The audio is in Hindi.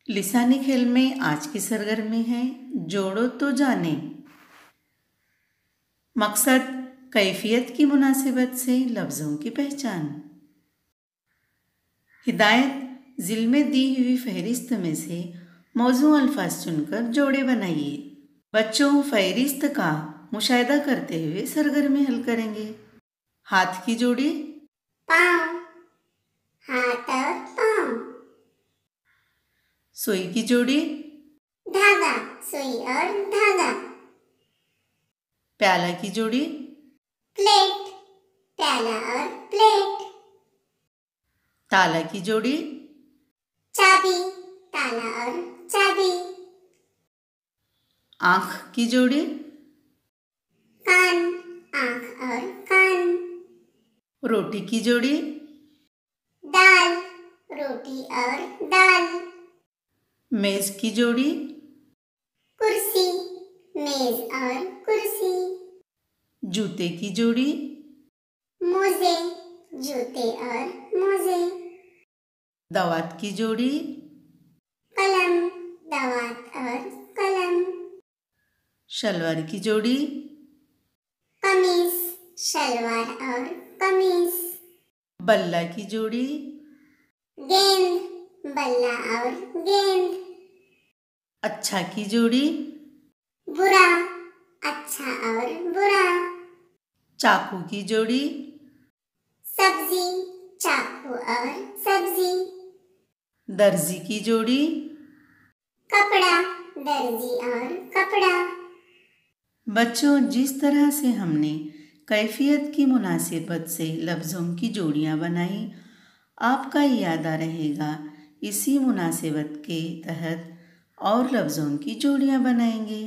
लिसानी खेल में आज की सरगर्मी है जोड़ो तो जाने। मकसद कैफियत की मुनासिबत से लफ्ज़ों की पहचान। हिदायत ज़िल में दी हुई फहरिस्त में से मौजू अल्फाज चुनकर जोड़े बनाइए। बच्चों फहरिस्त का मुशाहिदा करते हुए सरगर्मी हल करेंगे। हाथ की जोड़ी पाँव, हाथ और पाँव। सुई की जोड़ी धागा, सुई और धागा। प्याला की जोड़ी प्लेट, प्याला और प्लेट। ताला की जोड़ी चाबी, ताला और चाबी। आँख की जोड़ी कान, आँख और कान। रोटी की जोड़ी दाल, रोटी और दाल। मेज़ की जोड़ी कुर्सी, मेज और कुर्सी। जूते की जोड़ी मोजे, जूते और मोजे। दवात की जोड़ी कलम, दवात और कलम। शलवार की जोड़ी कमीज, शलवार और कमीज। बल्ला की जोड़ी गेंद, बल्ला और गेंद। अच्छा की जोड़ी बुरा, अच्छा और बुरा। चाकू की जोड़ी सब्जी, चाकू और सब्जी। दर्जी की जोड़ी कपड़ा, दर्जी और कपड़ा। बच्चों जिस तरह से हमने कैफियत की मुनासिबत से लफ्ज़ों की जोड़ियाँ बनाई आपका याद आ रहेगा। इसी मुनासिबत के तहत और लफ्ज़ों की जोड़ियाँ बनाएंगे।